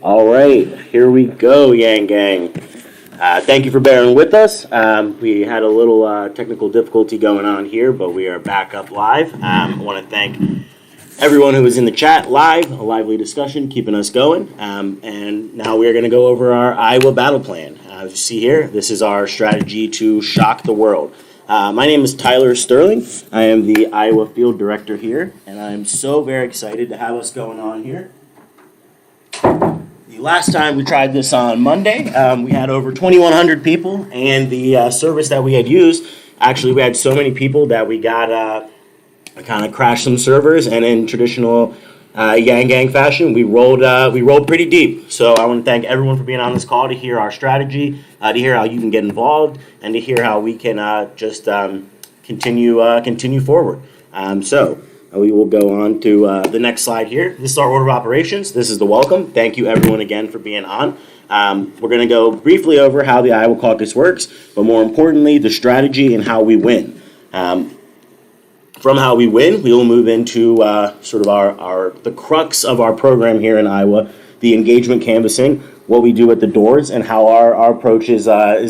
All right, here we go, Yang Gang. Thank you for bearing with us. We had a little technical difficulty going on here, but we are back up live. I want to thank everyone who was in the chat live, a lively discussion, keeping us going. And now we're going to go over our Iowa battle plan. As you see here, this is our strategy to shock the world. My name is Tyler Sterling. I am the Iowa Field Director here, and I'm so very excited to have us going on here. The last time we tried this on Monday, we had over 2,100 people, and the service that we had used, actually we had so many people that we got kind of crashed some servers, and in traditional Yang Gang fashion, we rolled pretty deep. So I want to thank everyone for being on this call to hear our strategy, to hear how you can get involved, and to hear how we can just continue forward. We will go on to the next slide here. This is our order of operations. This is the welcome. Thank you, everyone, again, for being on. We're going to go briefly over how the Iowa caucus works, but more importantly, the strategy and how we win. From how we win, we will move into sort of the crux of our program here in Iowa, the engagement canvassing, what we do at the doors, and how our approach is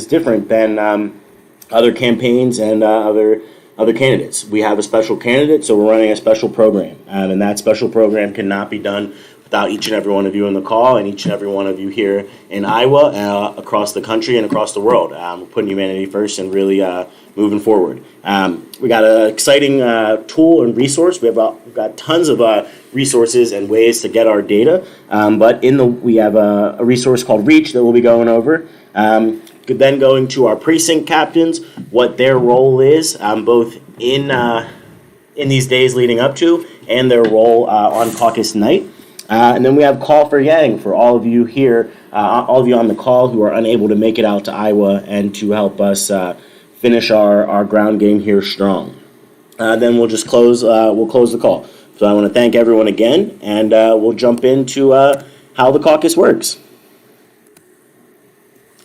different than other campaigns and other candidates. We have a special candidate, so we're running a special program, and that special program cannot be done without each and every one of you on the call and each and every one of you here in Iowa, across the country and across the world. We're putting humanity first and really moving forward. We got an exciting tool and resource. We've got tons of resources and ways to get our data, but we have a resource called Reach that we'll be going over. Then going to our precinct captains, what their role is, both in these days leading up to, and their role on caucus night. And then we have Call for Yang for all of you here, all of you on the call who are unable to make it out to Iowa and to help us finish our ground game here strong. Then we'll just close the call. So I want to thank everyone again, and we'll jump into how the caucus works.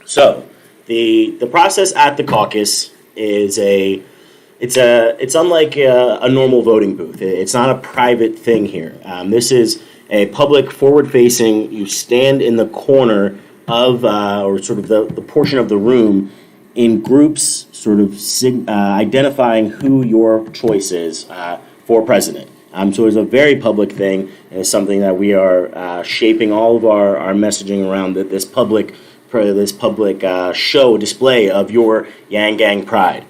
So the process at the caucus is it's unlike a normal voting booth. It's not a private thing here. This is a public, forward-facing. You stand in the corner of or sort of the portion of the room in groups, sort of identifying who your choice is for president. So it's a very public thing, and it's something that we are shaping all of our messaging around this public show display of your Yang Gang pride.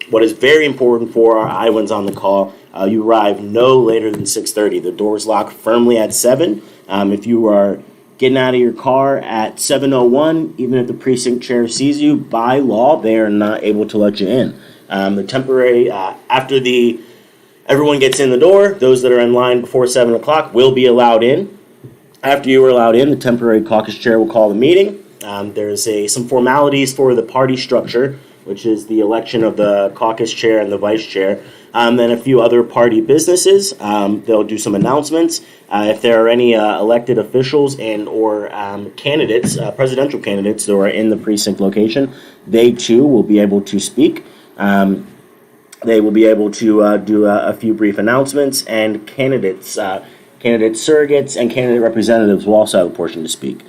What is very important for our Iowans on the call, you arrive no later than 6:30. The doors lock firmly at 7. If you are getting out of your car at 7:01, even if the precinct chair sees you, by law, they are not able to let you in. The temporary, after everyone gets in the door, those that are in line before 7 o'clock will be allowed in. After you are allowed in, the temporary caucus chair will call the meeting. There's some formalities for the party structure, which is the election of the caucus chair and the vice chair. Then a few other party businesses. They'll do some announcements. If there are any elected officials and or candidates, presidential candidates that are in the precinct location, they too will be able to speak. They will be able to do a few brief announcements, and candidate surrogates and candidate representatives will also have a portion to speak.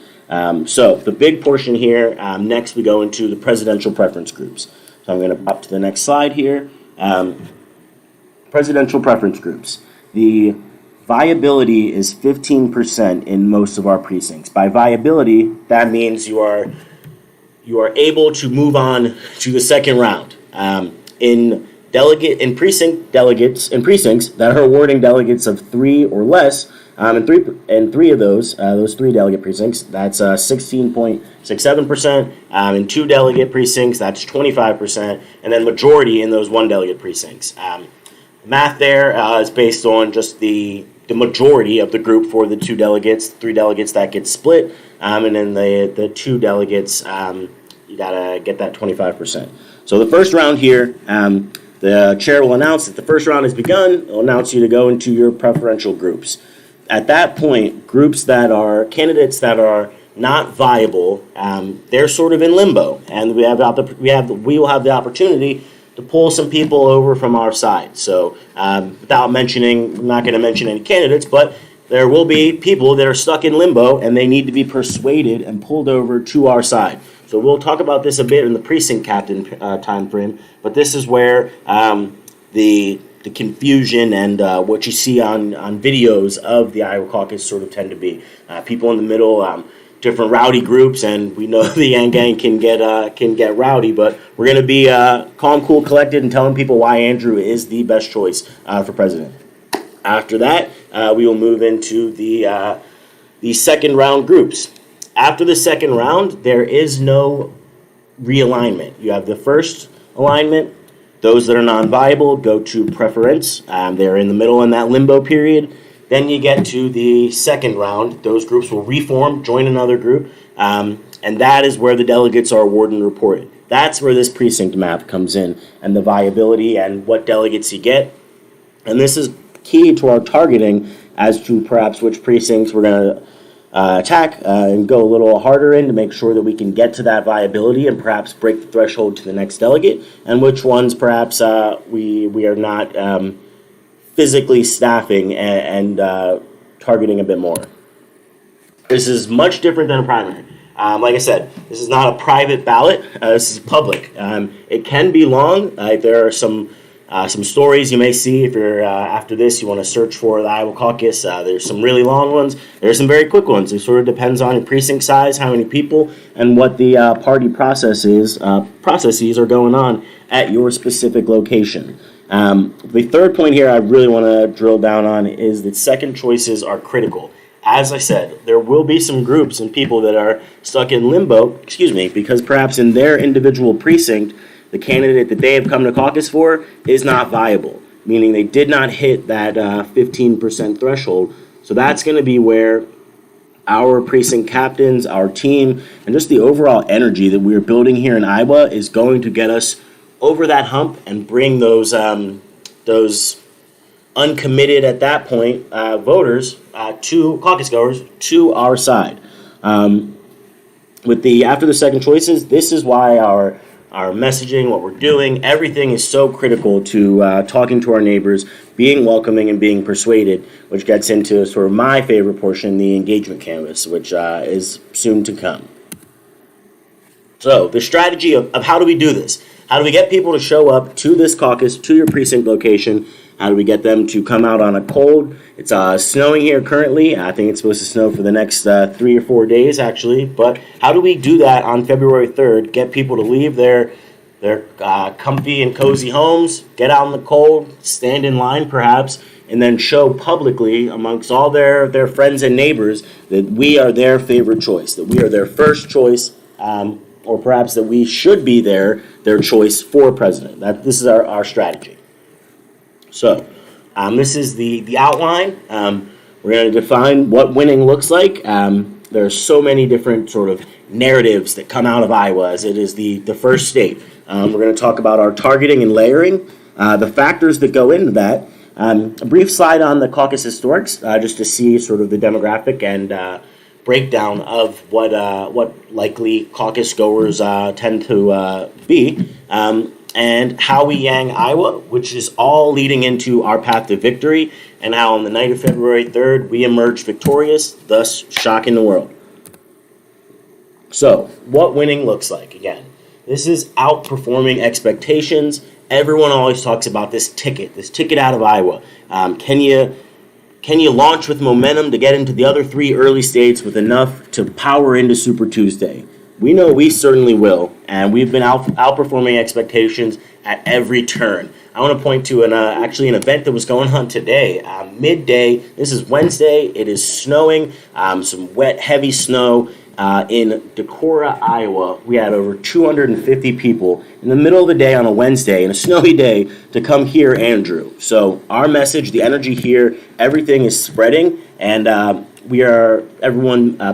So the big portion here, next we go into the presidential preference groups. So I'm going to pop to the next slide here. Presidential preference groups. The viability is 15% in most of our precincts. By viability, that means you are able to move on to the second round. In precincts that are awarding delegates of 3 or less, and three of those 3 delegate precincts, that's 16.67%. In 2 delegate precincts, that's 25%, and then majority in those 1 delegate precincts. Math there is based on just the majority of the group for the 2 delegates, 3 delegates that get split, and then the 2 delegates, you gotta get that 25%. So the first round here, the chair will announce that the first round has begun. It'll announce you to go into your preferential groups. At that point, candidates that are not viable, they're sort of in limbo, and we will have the opportunity to pull some people over from our side. So without mentioning, I'm not going to mention any candidates, but there will be people that are stuck in limbo and they need to be persuaded and pulled over to our side. So we'll talk about this a bit in the precinct captain time frame, but this is where the confusion and what you see on videos of the Iowa caucus sort of tend to be. People in the middle, different rowdy groups, and we know the Yang Gang can get rowdy, but we're going to be calm, cool, collected, and telling people why Andrew is the best choice for president. After that, we will move into the second round groups. After the second round, there is no realignment. You have the first alignment. Those that are non-viable go to preference. They're in the middle in that limbo period. Then you get to the second round. Those groups will reform, join another group, and that is where the delegates are awarded and reported. That's where this precinct map comes in, and the viability and what delegates you get. And this is key to our targeting as to perhaps which precincts we're going to attack and go a little harder in to make sure that we can get to that viability and perhaps break the threshold to the next delegate, and which ones perhaps we are not physically staffing and targeting a bit more. This is much different than a primary. Like I said, this is not a private ballot. This is public. It can be long. There are some stories you may see if you're after this you want to search for the Iowa caucus. There's some really long ones. There's some very quick ones. It sort of depends on your precinct size, how many people, and what the party processes are going on at your specific location. The third point here I really want to drill down on is that second choices are critical. As I said, there will be some groups and people that are stuck in limbo, because perhaps in their individual precinct, the candidate that they have come to caucus for is not viable, meaning they did not hit that 15% threshold. So that's going to be where our precinct captains, our team, and just the overall energy that we're building here in Iowa is going to get us over that hump and bring those uncommitted at that point voters, to caucus goers, to our side. With the after the second choices, this is why our messaging, what we're doing, everything is so critical to talking to our neighbors, being welcoming and being persuaded, which gets into sort of my favorite portion, the engagement canvas, which is soon to come. So the strategy of how do we do this? How do we get people to show up to this caucus, to your precinct location? How do we get them to come out on a cold? It's snowing here currently. I think it's supposed to snow for the next 3 or 4 days, actually. But how do we do that on February 3rd? Get people to leave their comfy and cozy homes, get out in the cold, stand in line perhaps, and then show publicly amongst all their friends and neighbors that we are their favorite choice, that we are their first choice, or perhaps that we should be their choice for president. This is our strategy. So this is the outline. We're going to define what winning looks like. There are so many different sort of narratives that come out of Iowa, as it is the first state. We're going to talk about our targeting and layering, the factors that go into that. A brief slide on the caucus historics, just to see sort of the demographic and breakdown of what likely caucus goers tend to be. And how we Yang Iowa, which is all leading into our path to victory, and how on the night of February 3rd, we emerge victorious, thus shocking the world. So, what winning looks like, again. This is outperforming expectations. Everyone always talks about this ticket out of Iowa. Can you launch with momentum to get into the other 3 early states with enough to power into Super Tuesday? We know we certainly will, and we've been outperforming expectations at every turn. I want to point to an event that was going on today, midday. This is Wednesday. It is snowing, some wet, heavy snow in Decorah, Iowa. We had over 250 people in the middle of the day on a Wednesday, in a snowy day, to come hear Andrew. So our message, the energy here, everything is spreading, and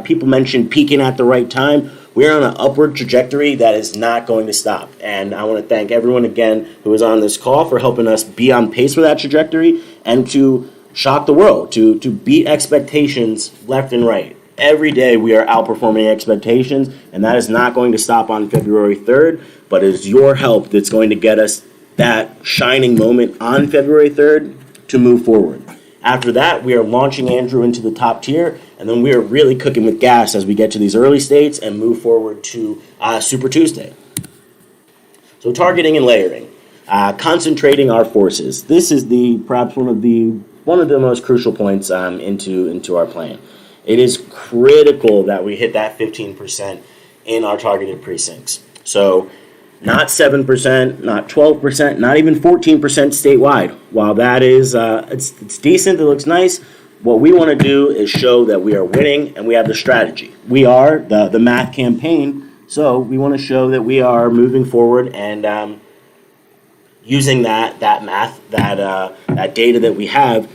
people mentioned peaking at the right time. We're on an upward trajectory that is not going to stop. And I want to thank everyone again who was on this call for helping us be on pace with that trajectory and to shock the world, to beat expectations left and right. Every day we are outperforming expectations, and that is not going to stop on February 3rd, but it is your help that's going to get us that shining moment on February 3rd to move forward. After that, we are launching Andrew into the top tier, and then we are really cooking with gas as we get to these early states and move forward to Super Tuesday. So targeting and layering, concentrating our forces. This is perhaps one of the most crucial points into our plan. It is critical that we hit that 15% in our targeted precincts. So not 7%, not 12%, not even 14% statewide. While that is, it's decent, it looks nice, what we want to do is show that we are winning and we have the strategy. We are the math campaign, so we want to show that we are moving forward and using that math, that data that we have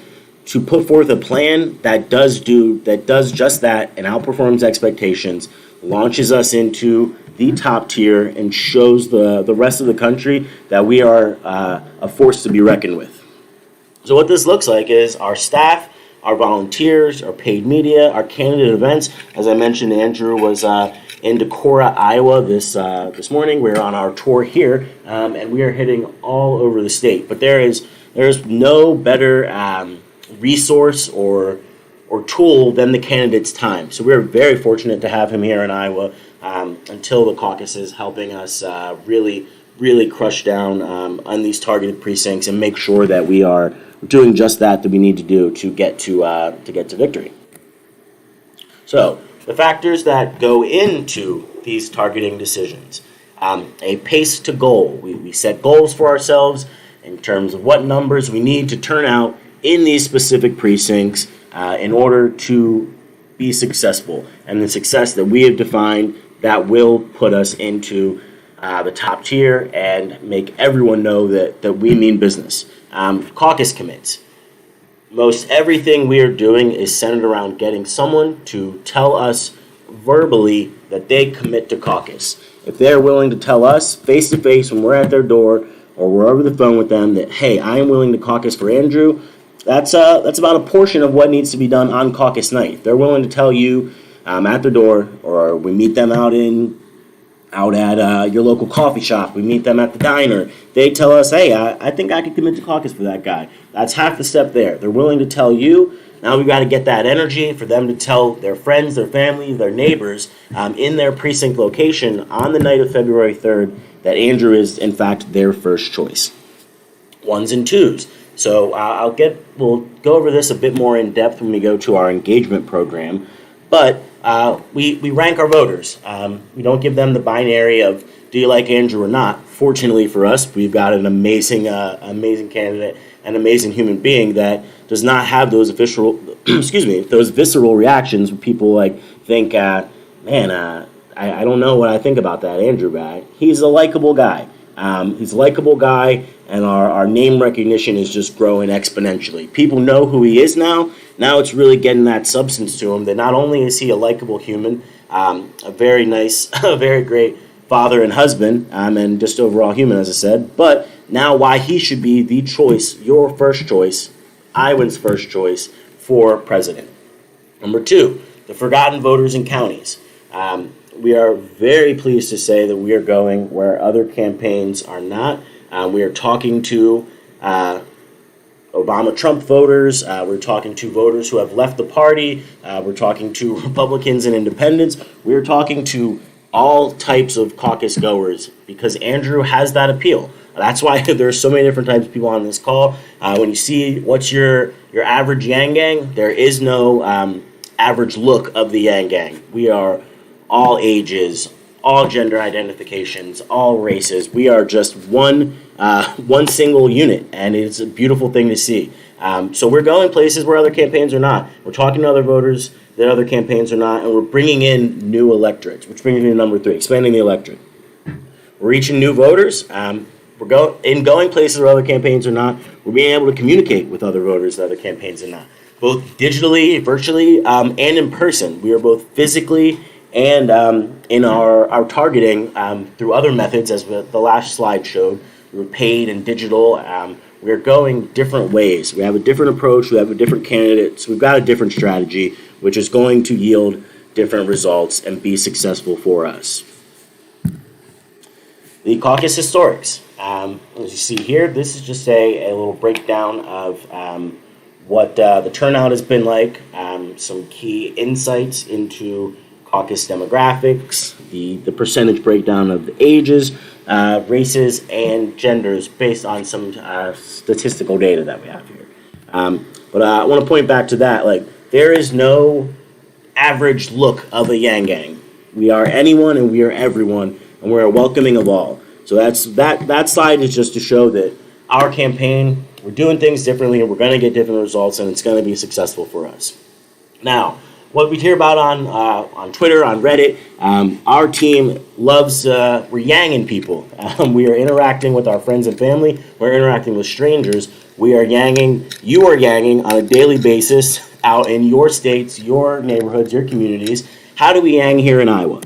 to put forth a plan that does just that and outperforms expectations, launches us into the top tier, and shows the rest of the country that we are a force to be reckoned with. So what this looks like is our staff, our volunteers, our paid media, our candidate events. As I mentioned, Andrew was in Decorah, Iowa this morning. We're on our tour here, and we are hitting all over the state. But there's no better resource or tool than the candidate's time. So we're very fortunate to have him here in Iowa until the caucuses, helping us really crush down on these targeted precincts and make sure that we are doing just that we need to do to get to victory. So the factors that go into these targeting decisions, a pace to goal. We set goals for ourselves in terms of what numbers we need to turn out in these specific precincts in order to be successful, and the success that we have defined that will put us into the top tier and make everyone know that we mean business. Caucus commits. Most everything we are doing is centered around getting someone to tell us verbally that they commit to caucus. If they're willing to tell us face to face when we're at their door or we're over the phone with them that, hey, I am willing to caucus for Andrew, that's about a portion of what needs to be done on caucus night. If they're willing to tell you at their door, or we meet them out at your local coffee shop, we meet them at the diner, they tell us, hey, I think I could commit to caucus for that guy. That's half the step there. They're willing to tell you. Now we've got to get that energy for them to tell their friends, their family, their neighbors in their precinct location on the night of February 3rd that Andrew is, in fact, their first choice. Ones and twos. So we'll go over this a bit more in depth when we go to our engagement program, but we rank our voters. We don't give them the binary of do you like Andrew or not. Fortunately for us, we've got an amazing candidate, an amazing human being that does not have those those visceral reactions where people think, I don't know what I think about that Andrew guy. He's a likable guy. He's a likable guy, and our name recognition is just growing exponentially. People know who he is now. Now it's really getting that substance to him, that not only is he a likable human, a very nice, a very great father and husband, and just overall human, as I said, but now why he should be the choice, your first choice, Iowans' first choice for president. Number two, the forgotten voters in counties. We are very pleased to say that we are going where other campaigns are not. We are talking to Obama-Trump voters. We're talking to voters who have left the party. We're talking to Republicans and independents. We're talking to all types of caucus goers because Andrew has that appeal. That's why there's so many different types of people on this call. When you see what's your average Yang Gang, there is no average look of the Yang Gang. We are all ages, all gender identifications, all races. We are just one single unit, and it's a beautiful thing to see. So we're going places where other campaigns are not. We're talking to other voters that other campaigns are not, and we're bringing in new electorates, which brings me to number three, expanding the electorate. We're reaching new voters. We're going places where other campaigns are not. We're being able to communicate with other voters that other campaigns are not, both digitally, virtually, and in person. We are both physically and in our targeting through other methods, as the last slide showed. We were paid and digital. We're going different ways. We have a different approach. We have a different candidate. So we've got a different strategy, which is going to yield different results and be successful for us. The caucus historics. As you see here, this is just a little breakdown of what the turnout has been like, some key insights into caucus demographics, the percentage breakdown of the ages, races, and genders based on some statistical data that we have here. But I want to point back to that. Like, there is no average look of a Yang Gang. We are anyone and we are everyone, and we're welcoming of all. So that slide is just to show that our campaign, we're doing things differently, and we're going to get different results, and it's going to be successful for us. Now, what we hear about on Twitter, on Reddit, our team loves, we're yanging people. We are interacting with our friends and family. We're interacting with strangers. We are yanging, you are yanging on a daily basis out in your states, your neighborhoods, your communities. How do we yang here in Iowa?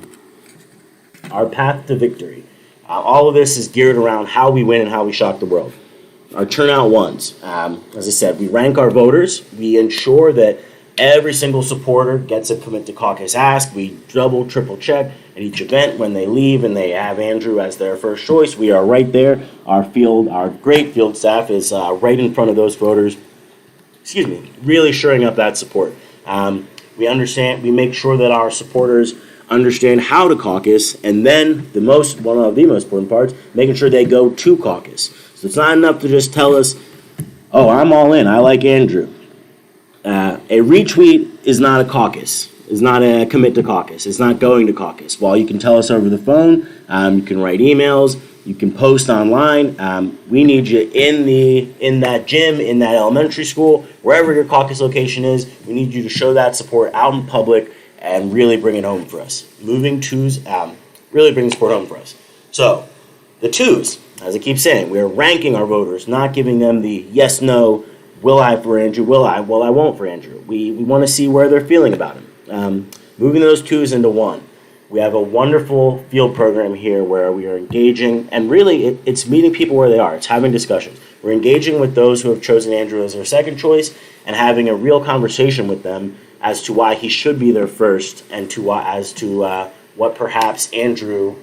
Our path to victory. All of this is geared around how we win and how we shock the world. Our turnout ones. As I said, we rank our voters. We ensure that every single supporter gets a Commit to Caucus ask. We double, triple check at each event when they leave and they have Andrew as their first choice. We are right there. Our great field staff is right in front of those voters. Really shoring up that support. We make sure that our supporters understand how to caucus, and then one of the most important parts, making sure they go to caucus. So it's not enough to just tell us, oh, I'm all in, I like Andrew. A retweet is not a caucus, is not a Commit to Caucus, it's not going to caucus. While you can tell us over the phone, you can write emails, you can post online, we need you in that gym, in that elementary school, wherever your caucus location is. We need you to show that support out in public and really bring it home for us. Moving twos, really bring the support home for us. So, the twos, as I keep saying, we are ranking our voters, not giving them the yes, no, will I for Andrew, will I, well, I won't for Andrew. We want to see where they're feeling about him. Moving those twos into one. We have a wonderful field program here where we are engaging, and really it's meeting people where they are. It's having discussions. We're engaging with those who have chosen Andrew as their second choice and having a real conversation with them as to why he should be their first, and as to what perhaps Andrew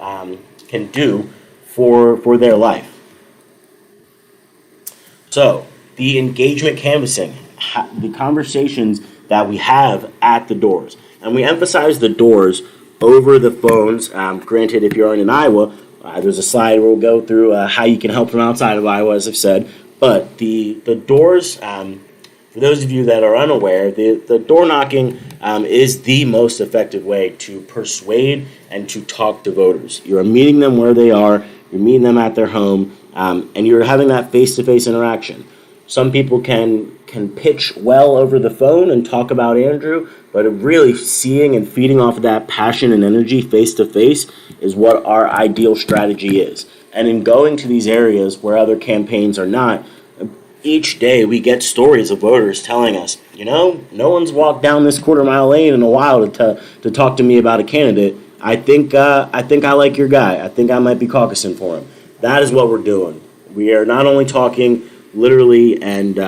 can do for their life. So, the engagement canvassing, the conversations that we have at the doors. And we emphasize the doors over the phones. Granted, if you're in Iowa, there's a slide where we'll go through how you can help from outside of Iowa, as I've said. But the doors, for those of you that are unaware, the door knocking is the most effective way to persuade and to talk to voters. You're meeting them where they are, you're meeting them at their home, and you're having that face-to-face interaction. Some people can pitch well over the phone and talk about Andrew, but really seeing and feeding off of that passion and energy face-to-face is what our ideal strategy is. And in going to these areas where other campaigns are not, each day we get stories of voters telling us, no one's walked down this quarter-mile lane in a while to talk to me about a candidate. I think I like your guy. I think I might be caucusing for him. That is what we're doing. We are not only talking literally and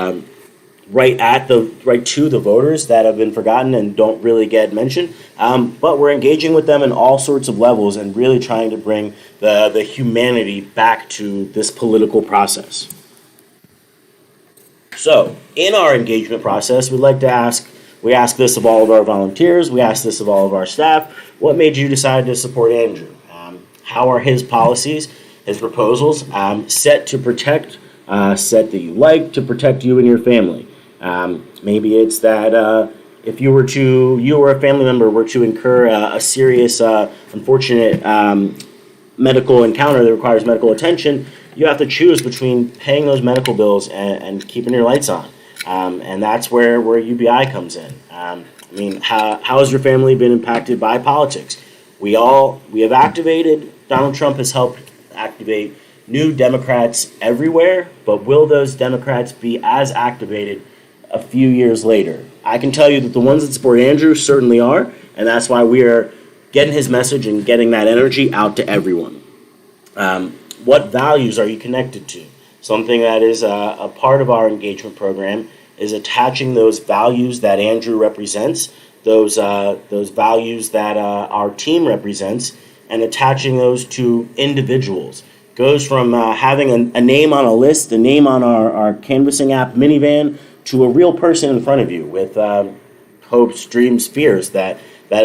right to the voters that have been forgotten and don't really get mentioned, but we're engaging with them in all sorts of levels and really trying to bring the humanity back to this political process. So, in our engagement process, we ask this of all of our volunteers, we ask this of all of our staff, what made you decide to support Andrew? How are his policies, his proposals set that you like to protect you and your family? Maybe it's that if you or a family member were to incur a serious, unfortunate medical encounter that requires medical attention, you have to choose between paying those medical bills and keeping your lights on. And that's where UBI comes in. How has your family been impacted by politics? We have activated, Donald Trump has helped activate new Democrats everywhere, but will those Democrats be as activated a few years later? I can tell you that the ones that support Andrew certainly are, and that's why we are getting his message and getting that energy out to everyone. What values are you connected to? Something that is a part of our engagement program is attaching those values that Andrew represents, those values that our team represents, and attaching those to individuals. Goes from having a name on a list, a name on our canvassing app minivan, to a real person in front of you with hopes, dreams, fears that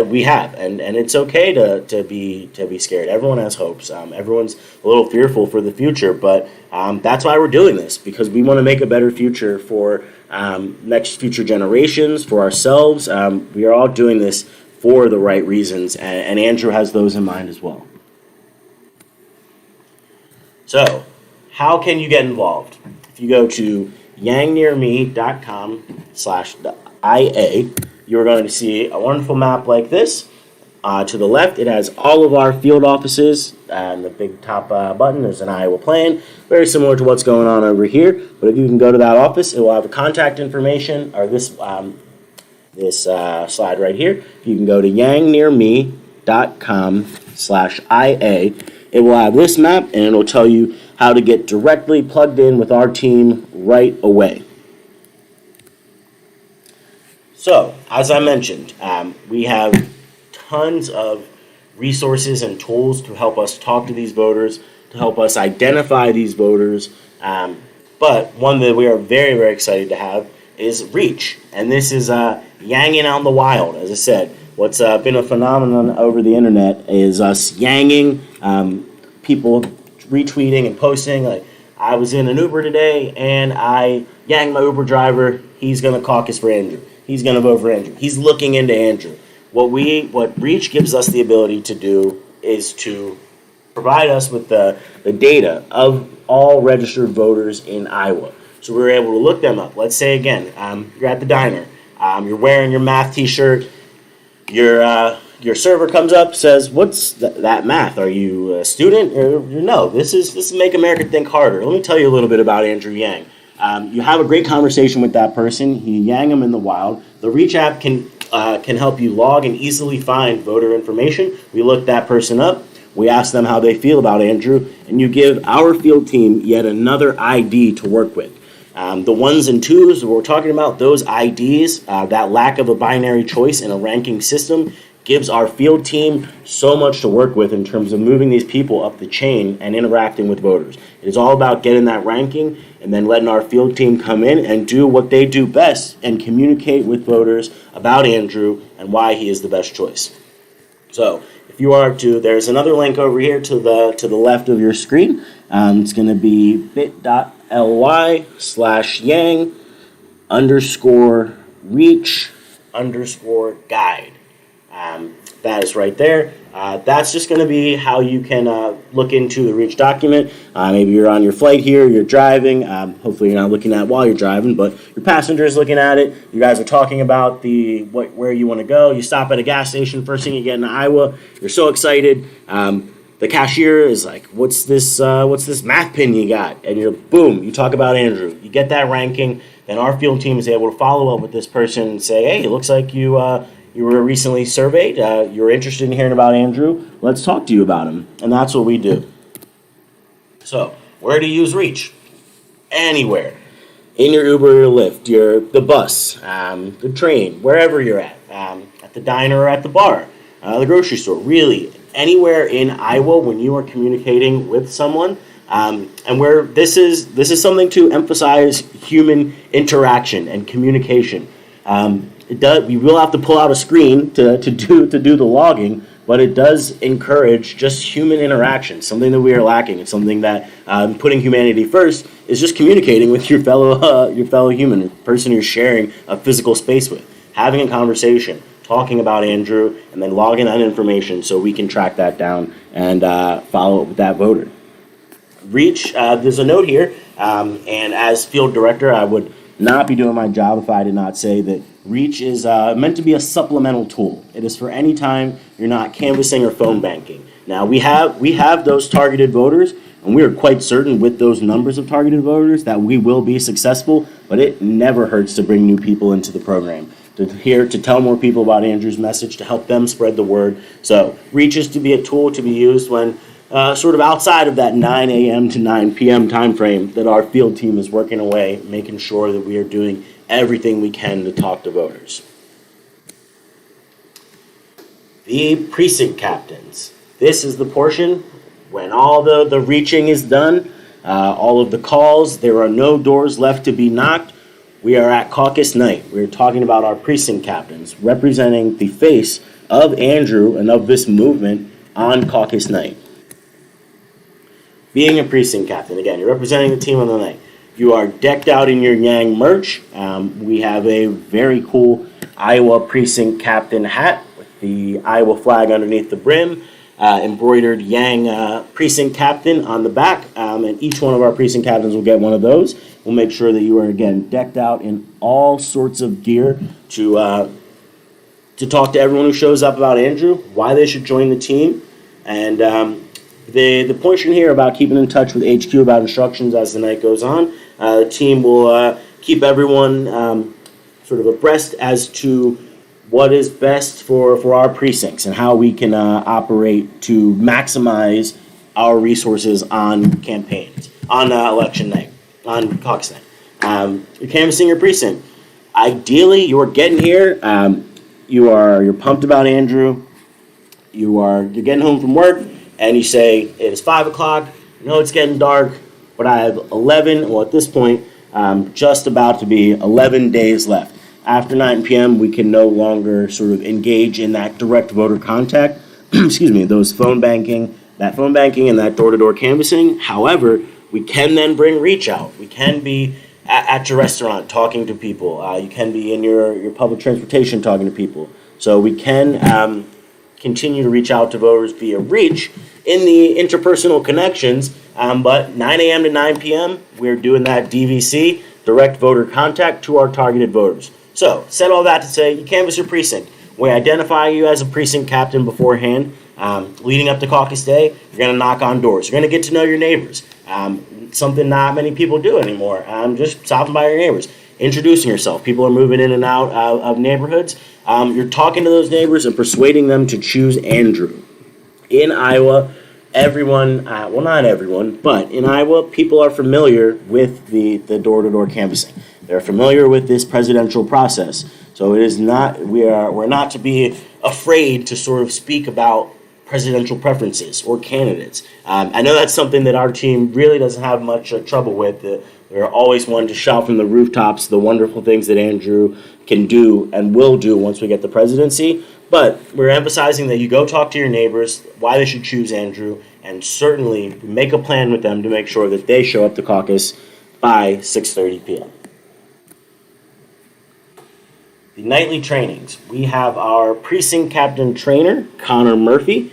we have, and it's okay to be scared. Everyone has hopes. Everyone's a little fearful for the future, but that's why we're doing this, because we want to make a better future for next future generations, for ourselves. We are all doing this for the right reasons, and Andrew has those in mind as well. So, how can you get involved? If you go to yangnearme.com/IA, you're going to see a wonderful map like this. To the left, it has all of our field offices, and the big top button is an Iowa plan, very similar to what's going on over here. But if you can go to that office, it will have a contact information, or this slide right here. You can go to yangnearme.com/IA. It will have this map, and it'll tell you how to get directly plugged in with our team right away. So, as I mentioned, we have tons of resources and tools to help us talk to these voters, to help us identify these voters. But one that we are very, very excited to have is Reach. And this is yanging out in the wild. As I said, what's been a phenomenon over the internet is us yanging, people retweeting and posting. Like, I was in an Uber today and I yanged my Uber driver. He's going to caucus for Andrew. He's going to vote for Andrew. He's looking into Andrew. What Reach gives us the ability to do is to provide us with the data of all registered voters in Iowa. So we're able to look them up. Let's say again, you're at the diner. You're wearing your math T-shirt. Your server comes up, says, "What's that math? Are you a student?" No, this is Make America Think Harder. Let me tell you a little bit about Andrew Yang. You have a great conversation with that person. You yang them in the wild. The Reach app can help you log and easily find voter information. We look that person up. We ask them how they feel about Andrew, and you give our field team yet another ID to work with. The ones and twos we're talking about, those IDs, that lack of a binary choice in a ranking system, gives our field team so much to work with in terms of moving these people up the chain and interacting with voters. It is all about getting that ranking and then letting our field team come in and do what they do best and communicate with voters about Andrew and why he is the best choice. So if you are to, there's another link over here to the left of your screen. It's going to be bit.ly/yang_reach_guide. That is right there. That's just going to be how you can look into the Reach document. Maybe you're on your flight here, you're driving. Hopefully you're not looking at it while you're driving, but your passenger is looking at it. You guys are talking about where you want to go. You stop at a gas station, first thing you get in Iowa. You're so excited. The cashier is like, what's this math pin you got? And you talk about Andrew. You get that ranking. Then our field team is able to follow up with this person and say, hey, it looks like you were recently surveyed. You're interested in hearing about Andrew. Let's talk to you about him. And that's what we do. So, where do you use Reach? Anywhere. In your Uber or Lyft, the bus, the train, wherever you're at the diner or at the bar, the grocery store, really anywhere in Iowa when you are communicating with someone. And where this is something to emphasize human interaction and communication. We will have to pull out a screen to do the logging, but it does encourage just human interaction, something that we are lacking. It's something that putting humanity first is just communicating with your fellow human, person you're sharing a physical space with, having a conversation, talking about Andrew, and then logging that information so we can track that down and follow up with that voter. Reach, there's a note here, and as field director, I would not be doing my job if I did not say that Reach is meant to be a supplemental tool. It is for any time you're not canvassing or phone banking. Now, we have those targeted voters, and we are quite certain with those numbers of targeted voters that we will be successful, but it never hurts to bring new people into the program, to tell more people about Andrew's message, to help them spread the word. So Reach is to be a tool to be used when sort of outside of that 9 a.m. to 9 p.m. time frame that our field team is working away, making sure that we are doing everything we can to talk to voters. The precinct captains. This is the portion when all the reaching is done, all of the calls, there are no doors left to be knocked. We are at caucus night. We're talking about our precinct captains representing the face of Andrew and of this movement on caucus night. Being a precinct captain, again, you're representing the team on the night. You are decked out in your Yang merch. We have a very cool Iowa precinct captain hat with the Iowa flag underneath the brim, embroidered Yang precinct captain on the back, and each one of our precinct captains will get one of those. We'll make sure that you are, again, decked out in all sorts of gear to talk to everyone who shows up about Andrew, why they should join the team, and the portion here about keeping in touch with HQ about instructions as the night goes on. The team will keep everyone sort of abreast as to what is best for our precincts and how we can operate to maximize our resources on campaigns, on election night, on caucus night. You're canvassing your precinct. Ideally, you're getting here. You're pumped about Andrew. You're getting home from work, and you say it is 5 o'clock. I know it's getting dark, but I have 11. Well, at this point, just about to be 11 days left. After 9 p.m., we can no longer sort of engage in that direct voter contact. Excuse me, that phone banking and that door-to-door canvassing. However, we can then bring reach out. We can be at your restaurant talking to people. You can be in your public transportation talking to people. So we can continue to reach out to voters via reach in the interpersonal connections. But 9 a.m. to 9 p.m., we're doing that DVC, direct voter contact, to our targeted voters. So, said all that to say, you canvass your precinct. We identify you as a precinct captain beforehand. Leading up to caucus day, you're going to knock on doors. You're going to get to know your neighbors. Something not many people do anymore. Just stopping by your neighbors, introducing yourself. People are moving in and out of neighborhoods. You're talking to those neighbors and persuading them to choose Andrew. In Iowa, everyone, well, not everyone, but in Iowa, people are familiar with the door-to-door canvassing. They're familiar with this presidential process. So it is not, we're not to be afraid to sort of speak about presidential preferences or candidates. I know that's something that our team really doesn't have much trouble with. We're always one to shout from the rooftops the wonderful things that Andrew can do and will do once we get the presidency. But we're emphasizing that you go talk to your neighbors, why they should choose Andrew, and certainly make a plan with them to make sure that they show up to caucus by 6:30 p.m. The nightly trainings. We have our precinct captain trainer, Connor Murphy.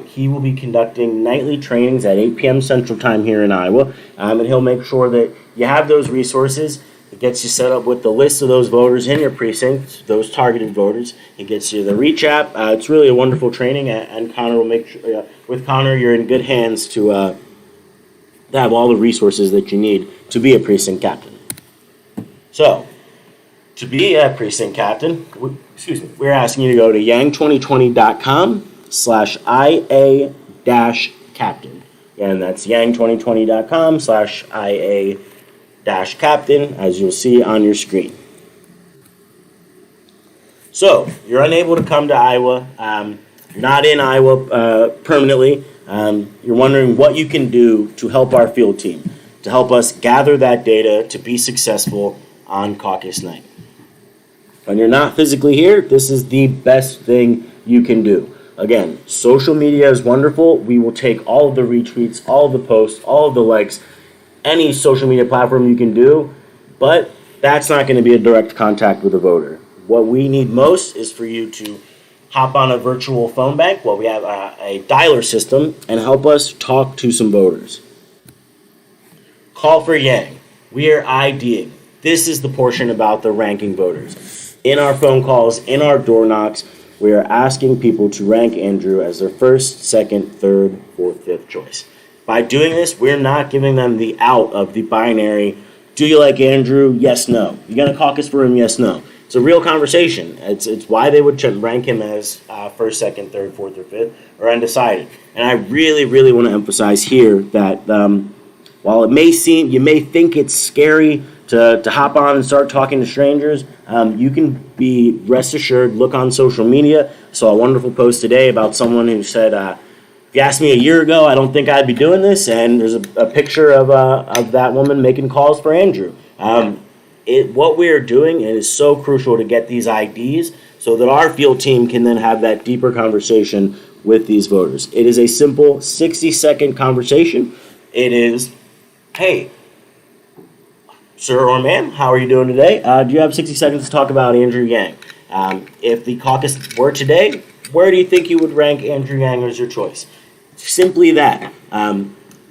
He will be conducting nightly trainings at 8 p.m. Central Time here in Iowa, and he'll make sure that you have those resources. It gets you set up with the list of those voters in your precinct, those targeted voters. It gets you the Reach app. It's really a wonderful training, and Connor will make sure, with Connor, you're in good hands to have all the resources that you need to be a precinct captain. So, to be a precinct captain, we're asking you to go to yang2020.com/IA-captain. And that's yang2020.com/IA-captain, as you'll see on your screen. So, you're unable to come to Iowa. You're not in Iowa permanently. You're wondering what you can do to help our field team, to help us gather that data to be successful on caucus night. When you're not physically here, this is the best thing you can do. Again, social media is wonderful. We will take all of the retweets, all of the posts, all of the likes, any social media platform you can do, but that's not going to be a direct contact with a voter. What we need most is for you to hop on a virtual phone bank. Well, we have a dialer system, and help us talk to some voters. Call for Yang. We are IDing. This is the portion about the ranking voters. In our phone calls, in our door knocks, we are asking people to rank Andrew as their first, second, third, fourth, fifth choice. By doing this, we're not giving them the out of the binary, do you like Andrew? Yes, no. You gonna caucus for him? Yes, no. It's a real conversation. It's why they would rank him as first, second, third, fourth, or fifth, or undecided. And I really, really want to emphasize here that while you may think it's scary to hop on and start talking to strangers, you can be rest assured, look on social media. I saw a wonderful post today about someone who said, if you asked me a year ago, I don't think I'd be doing this, and there's a picture of that woman making calls for Andrew. what we are doing, it is so crucial to get these IDs so that our field team can then have that deeper conversation with these voters. It is a simple 60-second conversation. It is, hey, sir or ma'am, how are you doing today? Do you have 60 seconds to talk about Andrew Yang? If the caucus were today, where do you think you would rank Andrew Yang as your choice? Simply that.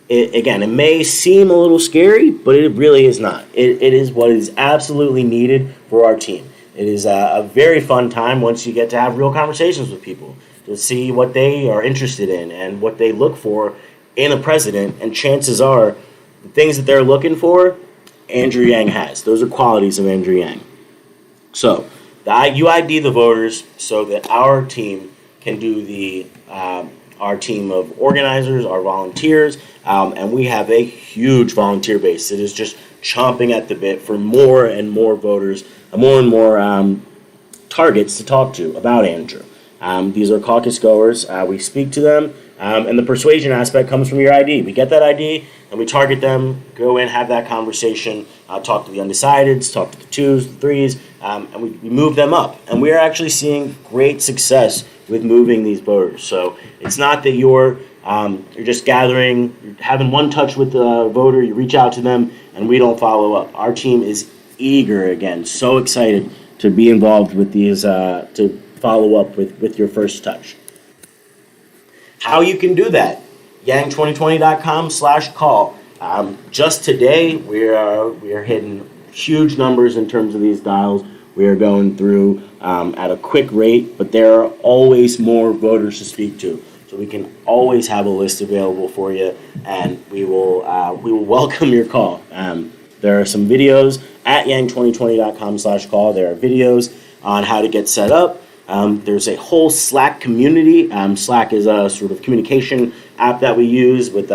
It may seem a little scary, but it really is not. It is what is absolutely needed for our team. It is a very fun time once you get to have real conversations with people, to see what they are interested in and what they look for in a president. And chances are, the things that they're looking for, Andrew Yang has. Those are qualities of Andrew Yang. So, you ID the voters so that our team can do our team of organizers, our volunteers, and we have a huge volunteer base that is just chomping at the bit for more and more voters, more and more targets to talk to about Andrew. These are caucus goers. We speak to them, and the persuasion aspect comes from your ID. We get that ID, and we target them, go in, have that conversation, talk to the undecideds, talk to the 2s, the 3s, and we move them up. And we are actually seeing great success with moving these voters. So it's not that you're just gathering, you're having one touch with the voter, you reach out to them, and we don't follow up. Our team is eager, again, so excited to be involved with these, to follow up with your first touch. How you can do that, yang2020.com/call. Just today, we are hitting huge numbers in terms of these dials. We are going through at a quick rate, but there are always more voters to speak to. So we can always have a list available for you, and we will welcome your call. There are some videos at yang2020.com/call. There are videos on how to get set up. There's a whole Slack community. Slack is a sort of communication app that we use with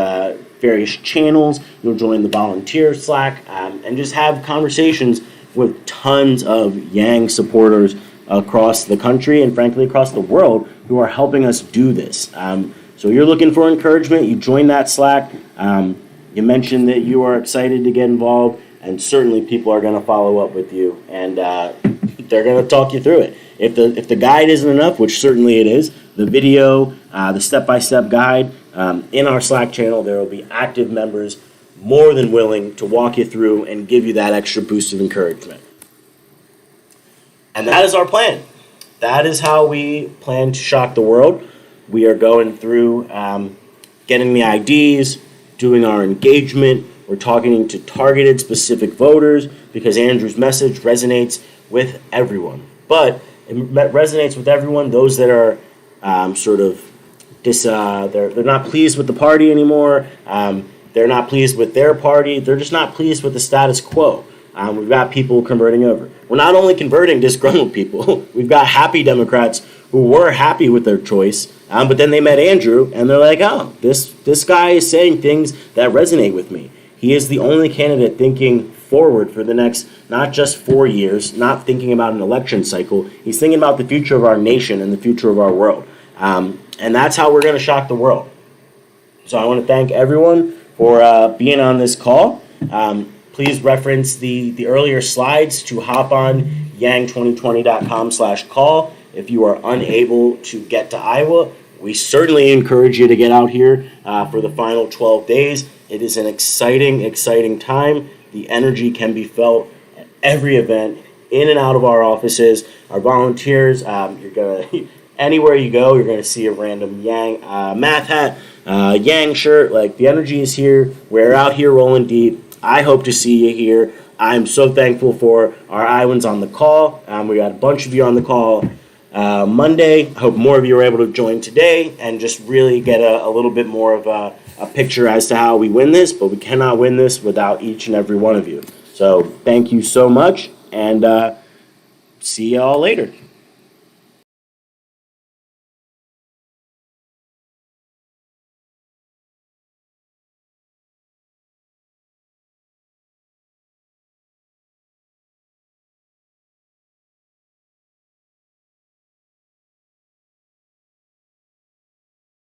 various channels. You'll join the volunteer Slack and just have conversations with tons of Yang supporters across the country and frankly across the world who are helping us do this. So you're looking for encouragement, you join that Slack. You mentioned that you are excited to get involved, and certainly people are going to follow up with you, and they're going to talk you through it. If the guide isn't enough, which certainly it is, the video, the step-by-step guide, in our Slack channel, there will be active members more than willing to walk you through and give you that extra boost of encouragement. And that is our plan. That is how we plan to shock the world. We are going through getting the IDs, doing our engagement. We're talking to targeted specific voters because Andrew's message resonates with everyone. But it resonates with everyone, those that are they're not pleased with the party anymore. They're not pleased with their party. They're just not pleased with the status quo. We've got people converting over. We're not only converting disgruntled people. We've got happy Democrats who were happy with their choice, but then they met Andrew, and they're like, oh, this guy is saying things that resonate with me. He is the only candidate thinking forward for the next, not just 4 years, not thinking about an election cycle. He's thinking about the future of our nation and the future of our world. And that's how we're going to shock the world. So I want to thank everyone for being on this call. Please reference the earlier slides to hop on yang2020.com/call. If you are unable to get to Iowa, we certainly encourage you to get out here for the final 12 days. It is an exciting, exciting time. The energy can be felt at every event, in and out of our offices. Our volunteers, you're gonna anywhere you go, you're gonna see a random Yang math hat, Yang shirt. Like, the energy is here. We're out here rolling deep. I hope to see you here. I'm so thankful for our Iowans on the call. We got a bunch of you on the call Monday. I hope more of you are able to join today and just really get a little bit more of a picture as to how we win this, but we cannot win this without each and every one of you. So thank you so much, and see y'all later.